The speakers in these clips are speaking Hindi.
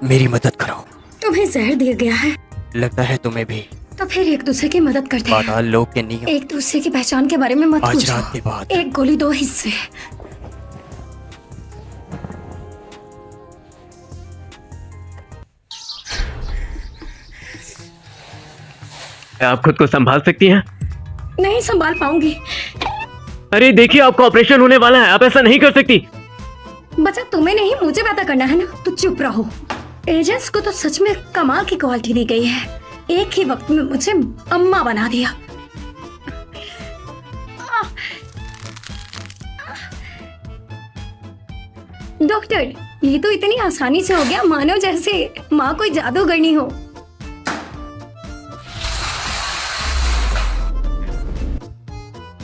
मेरी मदद करो। तुम्हें जहर दिया गया है? लगता है तुम्हें भी। तो फिर एक दूसरे की मदद करते हैं। पाताल लोक के नियम। एक दूसरे की पहचान के बारे में मत आज पूछो। रात के बाद। एक गोली 2 हिस्से। आप खुद को संभाल सकती हैं? नहीं संभाल पाऊंगी। अरे देखिए, आपका ऑपरेशन होने वाला है, आप ऐसा नहीं कर सकती। बच्चा तुम्हें नहीं मुझे पैदा करना है ना, तो चुप रहो। एजेंट्स को तो सच में कमाल की क्वालिटी दी गई है। एक ही वक्त में मुझे अम्मा बना दिया। डॉक्टर, ये तो इतनी आसानी से हो गया मानो जैसे माँ कोई जादूगरनी हो।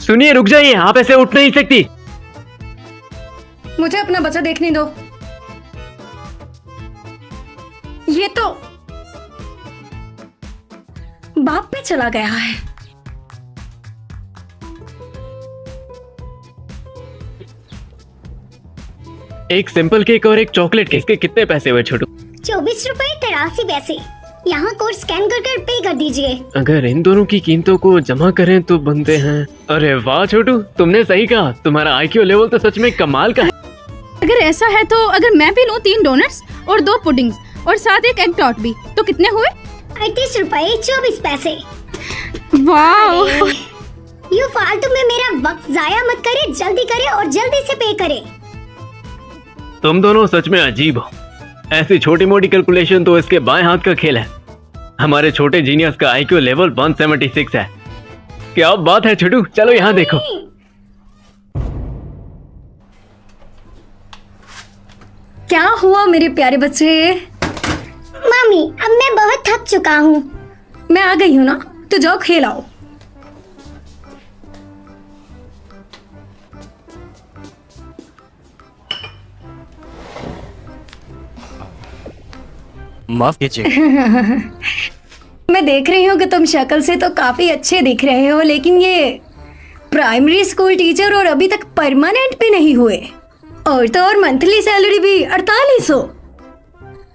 सुनिए, रुक जाइए, आप ऐसे उठ नहीं सकती। मुझे अपना बच्चा देखने दो। ये तो बाप पे चला गया है। एक सिंपल केक और एक चॉकलेट केक के कितने पैसे हुए छोटू? 24 रुपए 83 पैसे। यहाँ कोड स्कैन कर कर पे कर दीजिए। अगर इन दोनों की कीमतों को जमा करें तो बनते हैं। अरे वाह छोटू, तुमने सही कहा, तुम्हारा आईक्यू लेवल तो सच में कमाल का है। अगर ऐसा है तो अगर मैं भी लूँ 3 डोनट्स और 2 पुडिंग्स और साथ एक एग टॉट भी, तो कितने हुए? 38 रुपए 24 पैसे। वाह, यू फालतू में मेरा वक्त जाया मत करे, जल्दी करे और जल्दी से पे करे। तुम दोनों सच में अजीब हो। ऐसी छोटी मोटी कैलकुलेशन तो इसके बाएं हाथ का खेल है। हमारे छोटे जीनियस का आईक्यू लेवल 176 है। क्या बात है छोटू, चलो यहाँ देखो। क्या हुआ मेरे प्यारे बच्चे? मम्मी, अब मैं बहुत थक चुका हूँ। मैं आ गई हूँ ना, तो जाओ खेल आओ। माफ कीजिए। मैं देख रही हूँ कि तुम शक्ल से तो काफी अच्छे दिख रहे हो, लेकिन ये प्राइमरी स्कूल टीचर और अभी तक परमानेंट भी नहीं हुए, और तो और मंथली सैलरी भी 4800।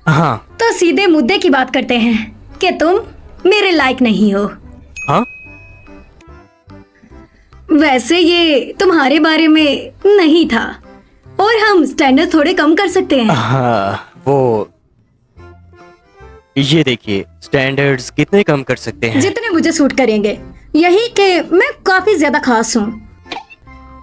हाँ। तो सीधे मुद्दे की बात करते हैं कि तुम मेरे लायक नहीं हो। हाँ? वैसे ये तुम्हारे बारे में नहीं था, और हम स्टैंडर्ड थोड़े कम कर सकते हैं। हाँ, वो ये देखिए, स्टैंडर्ड्स कितने कम कर सकते हैं? जितने मुझे सूट करेंगे। यही कि मैं काफी ज्यादा खास हूँ,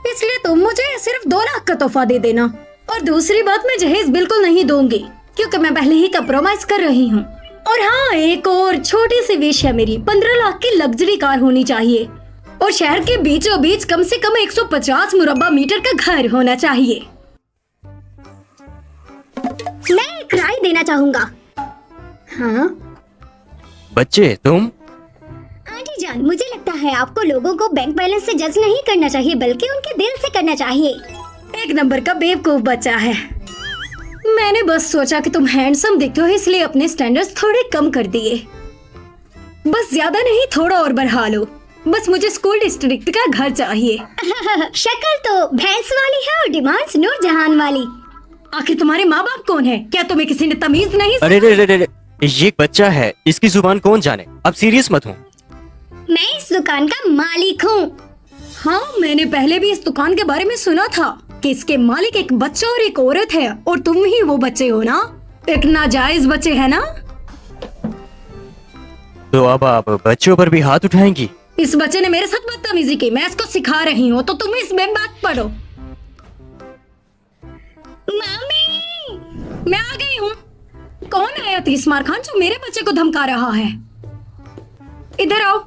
इसलिए तुम मुझे सिर्फ 2 लाख का तोहफा दे देना। और दूसरी बात, मैं जहेज बिल्कुल नहीं दूंगी, क्योंकि मैं पहले ही कंप्रोमाइज कर रही हूँ। और हाँ, एक और छोटी सी विश है मेरी, 15 लाख की लग्जरी कार होनी चाहिए, और शहर के बीचों बीच कम से कम 150 मुरब्बा मीटर का घर होना चाहिए। मैं एक राय देना चाहूँगा। हाँ बच्चे, तुम? आंटी जान, मुझे लगता है आपको लोगों को बैंक बैलेंस से जज नहीं करना चाहिए, बल्कि उनके दिल से करना चाहिए। एक नंबर का बेवकूफ बच्चा है। मैंने बस सोचा कि तुम हैंडसम दिखते हो, इसलिए अपने स्टैंडर्ड्स थोड़े कम कर दिए। बस ज्यादा नहीं, थोड़ा और बढ़ा लो। बस मुझे स्कूल डिस्ट्रिक्ट का घर चाहिए। शक्ल तो भैंस वाली है और डिमांड्स नूरजहान वाली। आखिर तुम्हारे माँ बाप कौन है? क्या तुम्हें किसी ने तमीज नहीं? अरे रे रे रे, ये एक बच्चा है, इसकी जुबान कौन जाने। अब सीरियस मत हो। मैं इस दुकान का मालिक हूँ। हाँ, मैंने पहले भी इस दुकान के बारे में सुना था कि इसके मालिक एक बच्चा और एक औरत है, और तुम ही वो बच्चे हो ना? एक नाजायज बच्चे है ना? तो अब आप बच्चों पर भी हाथ उठाएंगी? इस बच्चे ने मेरे साथ बदतमीजी की, मैं इसको सिखा रही हूँ, तो तुम इसमें बात पढ़ो। मम्मी, मैं आ गई हूँ। कौन है तीसमार खान जो मेरे बच्चे को धमका रहा है? इधर आओ।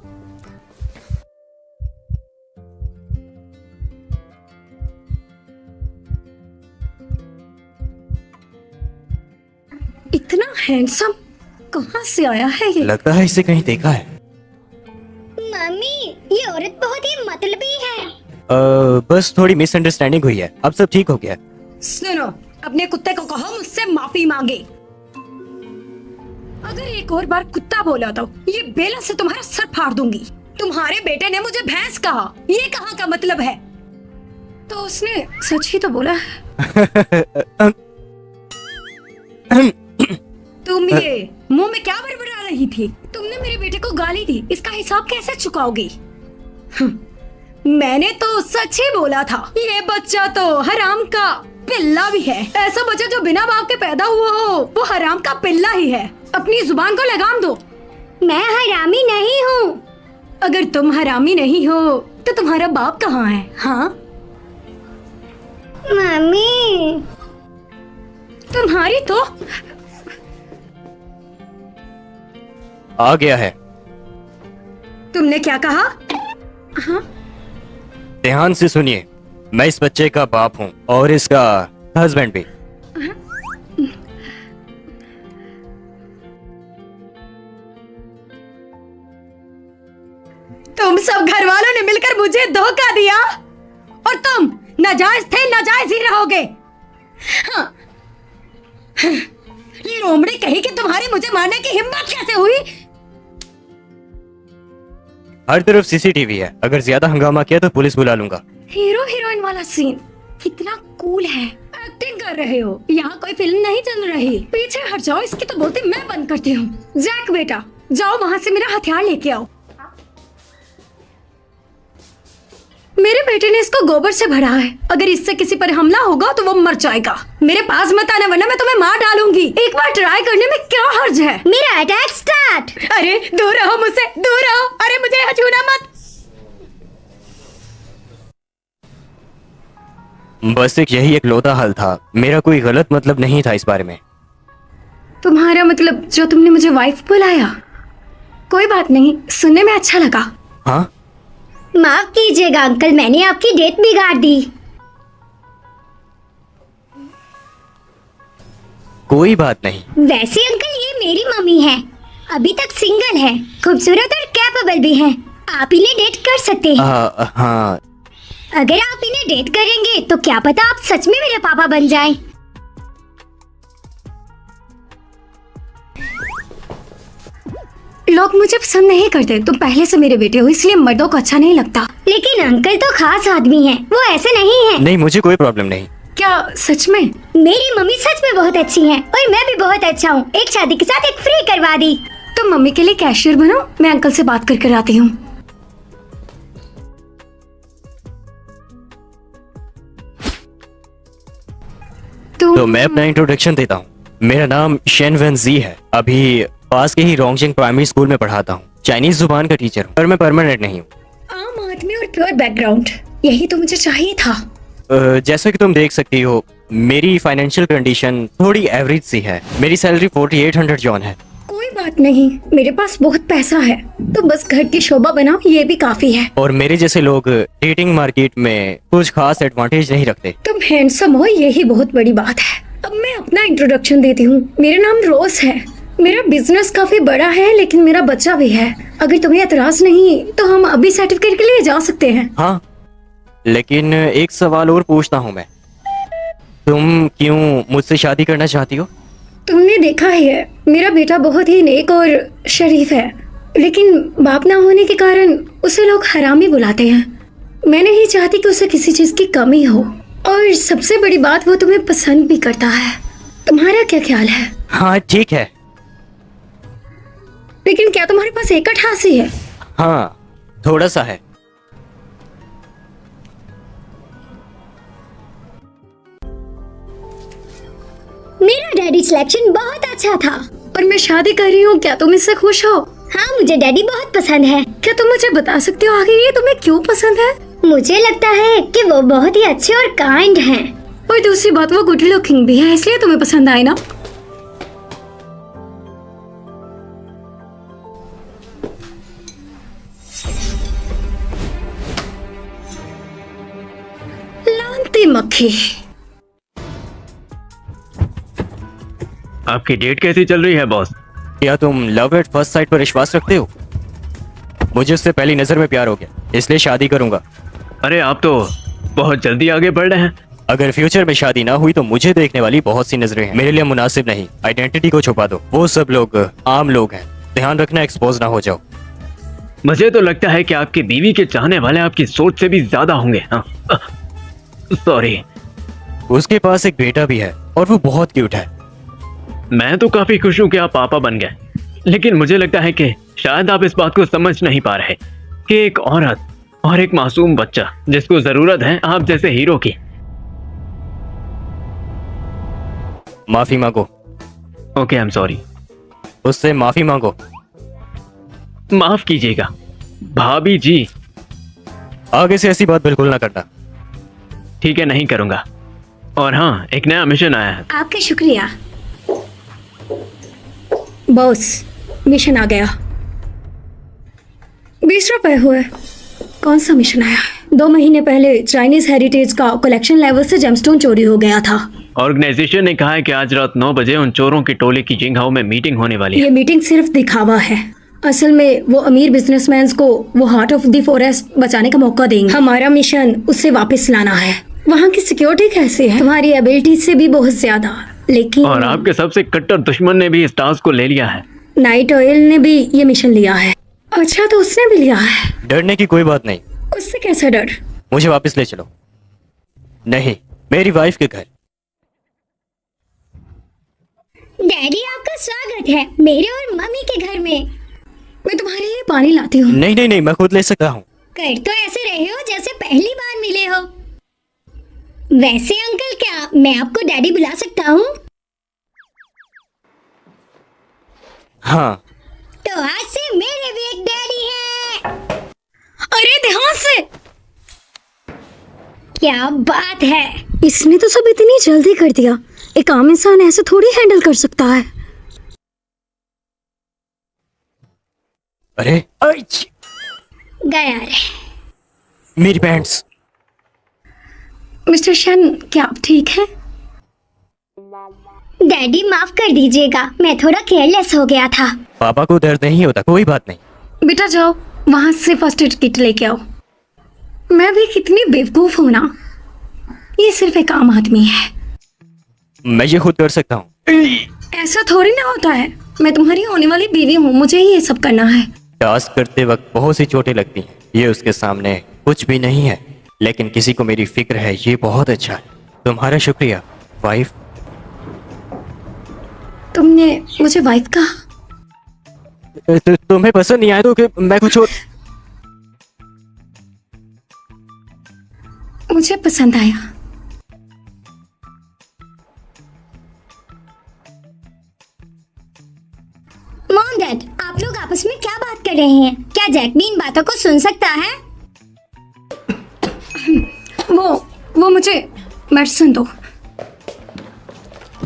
इतना हैंडसम कहाँ से आया है ये? लगता है इसे कहीं देखा है। मम्मी, ये औरत बहुत ही मतलबी है। बस थोड़ी मिसअंडरस्टैंडिंग हुई है, अब सब ठीक हो गया। सुनो, अपने कुत्ते को कहो मुझसे माफी मांगे। अगर एक और बार कुत्ता बोला तो ये बेला से तुम्हारा सर फाड़ दूंगी। तुम्हारे बेटे ने मुझे भैंस कहा, ये कहाँ का मतलब है? तो उसने सच ही तो बोला है। हिसाब कैसे चुकाओगी? मैंने तो सच ही बोला था। ये बच्चा तो हराम का पिल्ला भी है। ऐसा बच्चा जो बिना बाप के पैदा हुआ हो वो हराम का पिल्ला ही है। अपनी जुबान को लगाम दो। मैं हरामी नहीं हूँ। अगर तुम हरामी नहीं हो तो तुम्हारा बाप कहाँ है? हाँ, मम्मी। तुम्हारी तो आ गया है। तुमने क्या कहा? हाँ, ध्यान से सुनिए, मैं इस बच्चे का बाप हूँ और इसका हस्बैंड भी। तुम सब घर वालों ने मिलकर मुझे धोखा दिया और तुम नाजायज थे, नाजायज ही रहोगे। हाँ। लोमड़ी कही कि तुम्हारी मुझे मारने की हिम्मत कैसे हुई? हर तरफ सीसीटीवी है, अगर ज्यादा हंगामा किया तो पुलिस बुला लूंगा। हीरो हीरोइन वाला सीन कितना कूल है। एक्टिंग कर रहे हो, यहाँ कोई फिल्म नहीं चल रही। पीछे हट जाओ, इसकी तो बोलती मैं बंद करती हूँ। जैक बेटा, जाओ वहाँ से मेरा हथियार लेके आओ। मेरे बेटे ने इसको गोबर से भरा है। अगर इससे किसी पर हमला होगा तो वो मर जाएगा। मेरे पास मत आना वरना मैं तुम्हें मार डालूंगी। एक बार ट्राई करने में क्या हर्ज है? मेरा अटैक स्टार्ट। अरे दूर रहो मुझसे, दूर रहो। अरे मुझे यहाँ छूना मत। बस एक यही एक लौता हल था, मेरा कोई गलत मतलब नहीं था इस बारे में। तुम्हारा मतलब जो तुमने मुझे वाइफ बुलाया? कोई बात नहीं, सुनने में अच्छा लगा। हाँ, माफ कीजिएगा अंकल, मैंने आपकी डेट बिगाड़ दी। कोई बात नहीं। वैसे अंकल ये मेरी मम्मी है, अभी तक सिंगल है, खूबसूरत और कैपेबल भी है। आप इन्हें डेट कर सकते हैं। हाँ, अगर आप इन्हें डेट करेंगे तो क्या पता आप सच में मेरे पापा बन जाएं। लोग मुझे पसंद नहीं करते। तुम पहले से मेरे बेटे हो इसलिए मर्दों को अच्छा नहीं लगता। लेकिन अंकल तो खास आदमी हैं, वो ऐसे नहीं हैं। नहीं, मुझे कोई प्रॉब्लम नहीं। क्या सच में? मेरी मम्मी सच में बहुत अच्छी हैं और मैं भी बहुत अच्छा हूँ। एक शादी के साथ एक फ्री करवा दी। तुम मम्मी के लिए कैशियर बनो, मैं अंकल से बात कर आती हूँ। तो मैं अपना इंट्रोडक्शन देता हूँ। मेरा नाम शेन वेन जी है। अभी पास के ही रोंगजिंग प्राइमरी स्कूल में पढ़ाता हूँ। चाइनीज जुबान का टीचर हूँ, पर मैं परमानेंट नहीं हूँ। आम आदमी और प्योर बैकग्राउंड, यही तो मुझे चाहिए था। जैसा कि तुम देख सकती हो, मेरी फाइनेंशियल कंडीशन थोड़ी एवरेज सी है। मेरी सैलरी 4800 जॉन है। कोई बात नहीं, मेरे पास बहुत पैसा है। तो बस घर की शोभा बनाओ, ये भी काफी है। और मेरे जैसे लोग डेटिंग मार्केट में कुछ खास एडवांटेज नहीं रखते। तुम हैंडसम हो, यही बहुत बड़ी बात है। अब मैं अपना इंट्रोडक्शन देती हूँ। मेरा नाम रोज है। मेरा बिजनेस काफी बड़ा है, लेकिन मेरा बच्चा भी है। अगर तुम्हें एतराज नहीं तो हम अभी सर्टिफिकेट के लिए जा सकते हैं। हाँ, लेकिन एक सवाल और पूछता हूँ मैं, तुम क्यों मुझसे शादी करना चाहती हो? तुमने देखा ही है, मेरा बेटा बहुत ही नेक और शरीफ है, लेकिन बाप ना होने के कारण उसे लोग हरामी बुलाते हैं। मैं नहीं चाहती कि उसे किसी चीज की कमी हो, और सबसे बड़ी बात, वो तुम्हें पसंद भी करता है। तुम्हारा क्या ख्याल है? हाँ ठीक है। लेकिन क्या तुम्हारे पास एक अठासी है? हाँ, थोड़ा सा है। मेरा डैडी सिलेक्शन बहुत अच्छा था। और मैं शादी कर रही हूँ, क्या तुम इससे खुश हो? हाँ, मुझे डैडी बहुत पसंद है। क्या तुम मुझे बता सकते हो आगे ये तुम्हें क्यों पसंद है? मुझे लगता है कि वो बहुत ही अच्छे और काइंड हैं। और दूसरी बात, वो गुड लुकिंग भी है, इसलिए तुम्हें पसंद आए ना। लानती मक्खी। आपकी डेट कैसी चल रही है बॉस? क्या तुम लव एट फर्स्ट साइट पर विश्वास रखते हो? मुझे उससे पहली नजर में प्यार हो गया, इसलिए शादी करूंगा। अरे आप तो बहुत जल्दी आगे बढ़ रहे हैं। अगर फ्यूचर में शादी ना हुई तो मुझे देखने वाली बहुत सी नजरें हैं, मेरे लिए मुनासिब नहीं। आइडेंटिटी को छुपा दो, वो सब लोग आम लोग हैं, ध्यान रखना एक्सपोज ना हो जाओ। मुझे तो लगता है कि आपकी बीवी के चाहने वाले आपकी सोच से भी ज्यादा होंगे। सॉरी। उसके पास एक बेटा भी है और वो बहुत क्यूट है। मैं तो काफी खुश हूँ कि आप पापा बन गए, लेकिन मुझे लगता है कि शायद आप इस बात को समझ नहीं पा रहे कि एक औरत और एक मासूम बच्चा जिसको जरूरत है आप जैसे हीरो की। माफी मांगो, ओके, आई एम सॉरी। उससे माफी मांगो। माफ कीजिएगा भाभी जी। आगे से ऐसी बात बिल्कुल ना करना। ठीक है, नहीं करूंगा। और हाँ, एक नया मिशन आया है। आपका शुक्रिया बॉस। मिशन आ गया। 20 रुपए हुए। कौन सा मिशन आया? 2 महीने पहले चाइनीज हेरिटेज का कलेक्शन लेवल से जेमस्टोन चोरी हो गया था। ऑर्गेनाइजेशन ने कहा है कि आज रात 9 बजे उन चोरों की टोली की जिंगहाओ में मीटिंग होने वाली है। ये मीटिंग सिर्फ दिखावा है। असल में वो अमीर बिजनेसमैन को वो हार्ट ऑफ द फॉरेस्ट बचाने का मौका देंगे। हमारा मिशन उससे वापस लाना है। वहाँ की सिक्योरिटी कैसी है? तुम्हारी एबिलिटी से भी बहुत ज्यादा। लेकिन और आपके सबसे कट्टर दुश्मन ने भी इस टास्क को ले लिया है। नाइट ऑयल ने भी ये मिशन लिया है। अच्छा, तो उसने भी लिया है। डरने की कोई बात नहीं। उससे कैसा डर? मुझे वापस ले चलो। नहीं, मेरी वाइफ के घर। डैडी, आपका स्वागत है मेरे और मम्मी के घर में। मैं तुम्हारे लिए पानी लाती हूँ। नहीं नहीं नहीं, मैं खुद ले सकता हूँ। कर तो ऐसे रहे हो जैसे पहली बार मिले हो। वैसे अंकल, क्या मैं आपको डैडी बुला सकता हूँ? हाँ। तो आज से मेरे भी एक डैडी है। अरे ध्यान से। क्या बात है। इसने तो सब इतनी जल्दी कर दिया। एक आम इंसान ऐसे थोड़ी हैंडल कर सकता है। अरे आइच! गया रे। मेरी पैंट्स। मिस्टर शन, क्या आप ठीक हैं? डैडी, माफ कर दीजिएगा, मैं थोड़ा केयरलेस हो गया था। पापा को दर्द नहीं होता, कोई बात नहीं। बेटा जाओ, वहां से फर्स्ट एड किट लेके आओ। मैं भी कितनी बेवकूफ हूं ना। ये सिर्फ एक आम आदमी है। मैं ये खुद कर सकता हूँ। ऐसा थोड़ी ना होता है। मैं तुम्हारी होने वाली बीवी हूँ, मुझे ही ये सब करना है। टास्क करते वक्त बहुत सी चोटें लगती हैं। ये उसके सामने कुछ भी नहीं है, लेकिन किसी को मेरी फिक्र है, ये बहुत अच्छा है। तुम्हारा शुक्रिया वाइफ। तुमने मुझे वाइफ कहा? तुम्हें पसंद नहीं आया तो कि मैं कुछ और। मुझे पसंद आया। मॉम, डैड, आप लोग आपस में क्या बात कर रहे हैं? क्या जैक भी इन बातों को सुन सकता है? वो मुझे मेडिसिन दो।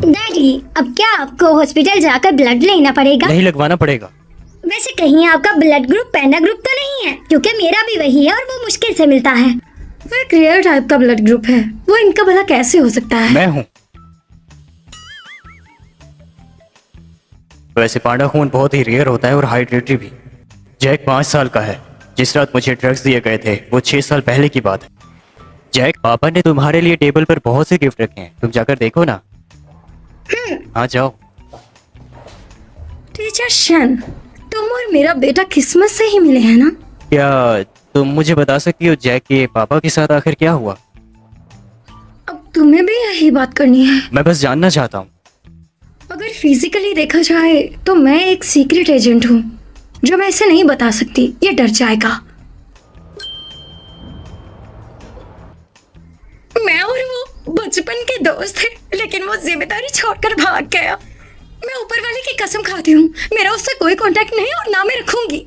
डैडी, अब क्या आपको हॉस्पिटल जाकर ब्लड लेना पड़ेगा? नहीं, लगवाना पड़ेगा। वैसे कहीं आपका ब्लड ग्रुप पैंडा ग्रुप तो नहीं है? क्योंकि मेरा भी वही है और वो मुश्किल से मिलता है। वो एक रेयर टाइप का ब्लड ग्रुप है। वो इनका भला कैसे हो सकता है? मैं हूँ। वैसे पांडा खून बहुत ही रेयर होता है और हाइड्रेटरी भी। जैक 5 साल का है। जिस रात मुझे ड्रग्स दिए गए थे वो 6 साल पहले की बात है। जैक, पापा ने तुम्हारे लिए टेबल पर बहुत से गिफ्ट रखे हैं, तुम जाकर देखो ना। हाँ जाओ। टीचर शन, तुम और मेरा बेटा किस्मत से ही मिले हैं ना? क्या तुम मुझे बता सकती हो जैक के पापा के साथ आखिर क्या हुआ? अब तुम्हें भी यही बात करनी है? मैं बस जानना चाहता हूँ। अगर फिजिकली देखा जाए तो मैं एक सीक्रेट एजेंट हूँ जो मैं इसे नहीं बता सकती। ये डर जाएगा। मैं और वो बचपन के दोस्त थे, लेकिन वो जिम्मेदारी छोड़कर भाग गया। मैं ऊपर वाले की कसम खाती हूँ, मेरा उससे कोई कांटेक्ट नहीं और ना मैं रखूंगी।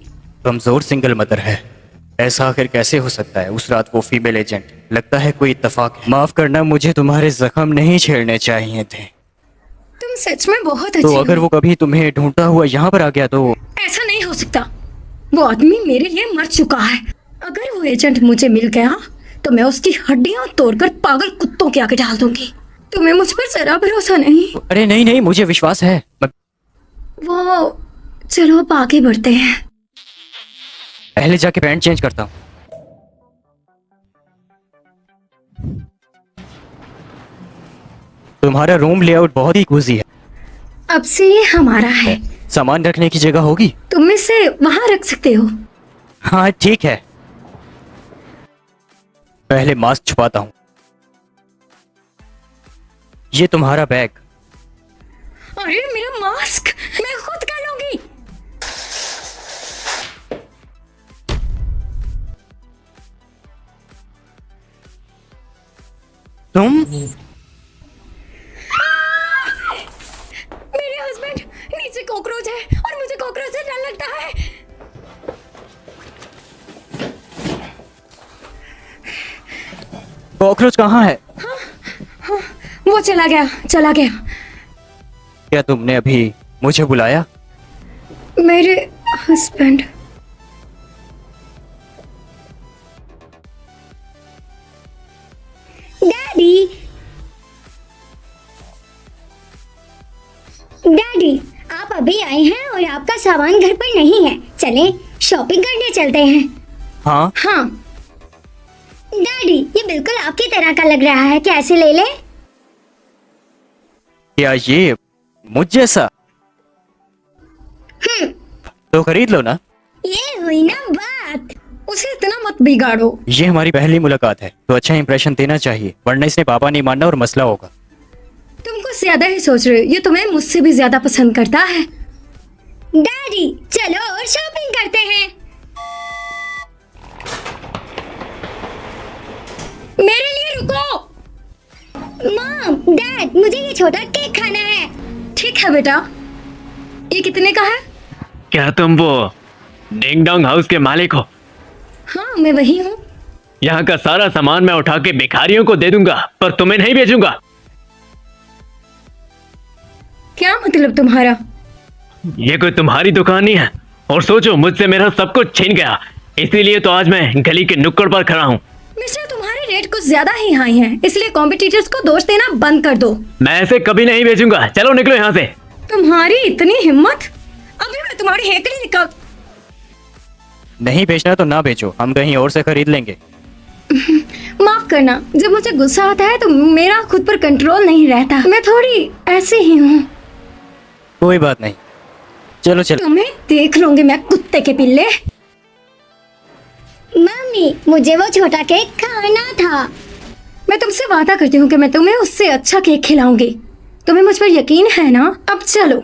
कमजोर सिंगल मदर है, ऐसा आखिर कैसे हो सकता है? उस रात वो फीमेल एजेंट, लगता है कोई इत्तेफाक है। माफ करना, मुझे तुम्हारे जख्म नहीं छेड़ने चाहिए थे। तुम सच में बहुत अच्छे तो हो। अगर वो कभी तुम्हें ढूंढता हुआ यहाँ पर आ गया तो? ऐसा नहीं हो सकता। वो आदमी मेरे लिए मर चुका है। अगर वो एजेंट मुझे मिल गया तो मैं उसकी हड्डियां तोड़कर पागल कुत्तों के आगे डाल दूंगी। तुम्हें मुझ पर जरा भरोसा नहीं? अरे नहीं नहीं, मुझे विश्वास है। वो चलो अब आगे बढ़ते हैं। पहले जाके पैंट चेंज करता हूँ। तुम्हारा रूम लेआउट बहुत ही कोजी है। अब से ये हमारा है। सामान रखने की जगह होगी? तुम इसे वहां रख सकते हो। हाँ ठीक है। पहले मास्क छुपाता हूँ। ये तुम्हारा बैग। अरे मेरा मास्क मैं खुद कर लूंगी। तुम? मेरे हस्बैंड, नीचे कॉकरोच है और मुझे कॉकरोच से डर लगता है। कॉकरोच कहाँ है? वो चला गया, चला गया। क्या तुमने अभी मुझे बुलाया? मेरे हस्बैंड। डैडी, डैडी, आप अभी आए हैं और आपका सामान घर पर नहीं है। चलें, शॉपिंग करने चलते हैं। हाँ, हाँ, डैडी, ये बिल्कुल आपकी तरह का लग रहा है, कैसे ले ले? क्या ये मुझ जैसा? तो खरीद लो ना। ये हुई ना बात। उसे इतना मत बिगाड़ो। ये हमारी पहली मुलाकात है तो अच्छा इंप्रेशन देना चाहिए, वरना इसने पापा नहीं मानना और मसला होगा। तुम कुछ ज्यादा ही सोच रहे हो, ये तुम्हें मुझसे भी ज्यादा पसंद करता है। डैडी, चलो और शॉपिंग करते हैं। मेरे लिए रुको। मॉम, डैड, मुझे ये छोटा केक खाना है। ठीक है बेटा, ये कितने का है? क्या तुम वो डिंग डोंग हाउस के मालिक हो? हाँ, मैं वही हूँ। यहाँ का सारा सामान मैं उठा के भिखारियों को दे दूंगा, पर तुम्हें नहीं बेचूंगा। क्या मतलब तुम्हारा? ये कोई तुम्हारी दुकान नहीं है। और सोचो, मुझसे मेरा सब कुछ छीन गया, इसीलिए तो आज मैं गली के नुक्कड़ पर खड़ा हूँ। मिस्टर, तुम्हारे रेट कुछ ज्यादा ही हाई हैं, इसलिए कॉम्पिटिटर्स को दोष देना बंद कर दो। मैं ऐसे कभी नहीं बेचूंगा। चलो निकलो यहाँ से। तुम्हारी इतनी हिम्मत, अभी मैं तुम्हारी हेकड़ी निकाल। नहीं बेचना तो ना बेचो, हम कहीं और से खरीद लेंगे। माफ करना, जब मुझे गुस्सा आता है तो मेरा खुद पर कंट्रोल नहीं रहता। मैं थोड़ी ऐसे ही हूँ। कोई बात नहीं, चलो चलो। तुम्हें देख लूंगी मैं, कुत्ते के पिल्ले। मम्मी, मुझे वो छोटा केक खाना था। मैं तुमसे वादा करती हूँ कि मैं तुम्हें उससे अच्छा केक खिलाऊंगी। तुम्हें मुझ पर यकीन है ना? अब चलो।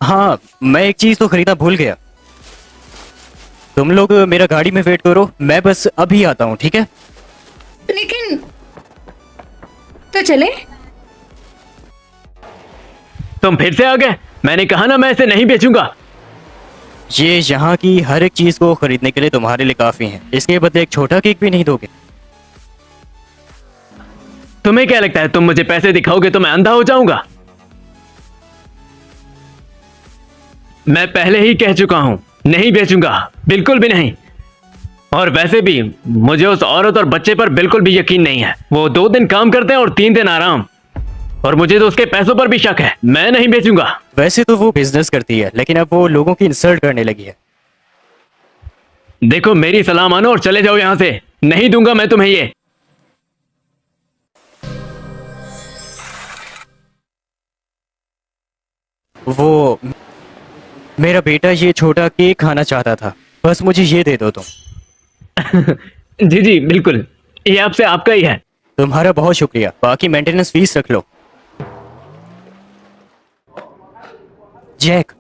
हाँ, मैं एक चीज तो खरीदना भूल गया। तुम लोग मेरा गाड़ी में वेट करो, मैं बस अभी आता हूँ, ठीक है? लेकिन तो चले। तुम फिर से आ गए। मैंने कहा ना, मैं इसे नहीं बेचूंगा। ये यहाँ की हर एक चीज को खरीदने के लिए तुम्हारे लिए काफी है, इसके बदले एक छोटा केक भी नहीं दोगे? तुम्हें क्या लगता है, तुम मुझे पैसे दिखाओगे तो मैं अंधा हो जाऊंगा? मैं पहले ही कह चुका हूं, नहीं बेचूंगा, बिल्कुल भी नहीं। और वैसे भी मुझे उस औरत और बच्चे पर बिल्कुल भी यकीन नहीं है। वो 2 दिन काम करते हैं और 3 दिन आराम। और मुझे तो उसके पैसों पर भी शक है। मैं नहीं बेचूंगा। वैसे तो वो बिजनेस करती है, लेकिन अब वो लोगों की इंसल्ट करने लगी है। देखो, मेरी सलाह मानो और चले जाओ यहां से। नहीं दूंगा मैं तुम्हें ये। वो मेरा बेटा ये छोटा केक खाना चाहता था, बस मुझे ये दे दो तुम। जी जी बिल्कुल, ये आपसे आपका ही है। तुम्हारा बहुत शुक्रिया, बाकी मेंटेनेंस फीस रख लो। जैक,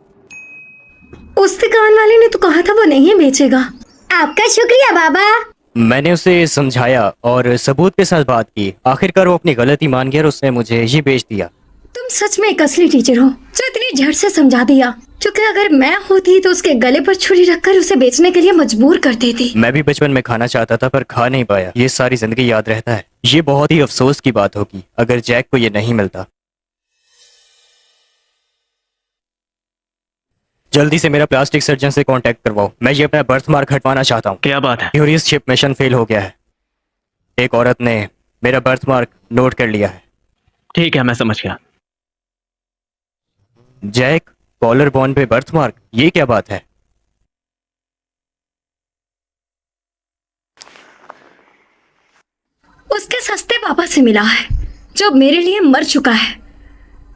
उस दुकान वाले ने तो कहा था वो नहीं बेचेगा। आपका शुक्रिया बाबा। मैंने उसे समझाया और सबूत के साथ बात की। आखिरकार वो अपनी गलती मान गया और उसने मुझे ये बेच दिया। तुम सच में एक असली टीचर हो जो इतनी झट से समझा दिया, क्योंकि अगर मैं होती तो उसके गले पर छुरी रखकर उसे बेचने के लिए मजबूर कर देती। मैं भी बचपन में खाना चाहता था पर खा नहीं पाया। ये सारी जिंदगी याद रहता है। ये बहुत ही अफसोस की बात होगी अगर जैक को ये नहीं मिलता। जल्दी से मेरा प्लास्टिक सर्जन से कांटेक्ट करवाओ, मैं ये अपना बर्थ मार्क हटवाना चाहता हूँ। क्या बात है? क्यूरियस शिप मिशन फेल हो गया है। एक औरत ने मेरा बर्थ मार्क नोट कर लिया है। ठीक है, मैं समझ गया। जैक, कॉलर बोन पे बर्थ मार्क, ये क्या बात है? उसके सस्ते पापा से मिला है जो मेरे लिए मर चुका है,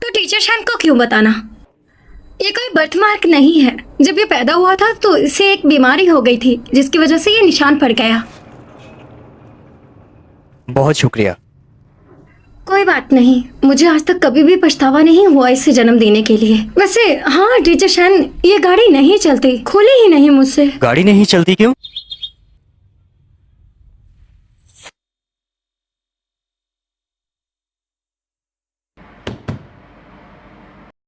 तो टीचर शान को क्यों बताना? ये कोई बर्थ मार्क नहीं है। जब ये पैदा हुआ था तो इसे एक बीमारी हो गई थी जिसकी वजह से ये निशान पड़ गया। बहुत शुक्रिया। कोई बात नहीं, मुझे आज तक कभी भी पछतावा नहीं हुआ इसे जन्म देने के लिए। वैसे हाँ टीचर शान, ये गाड़ी नहीं चलती, खुली ही नहीं मुझसे। गाड़ी नहीं चलती क्यों?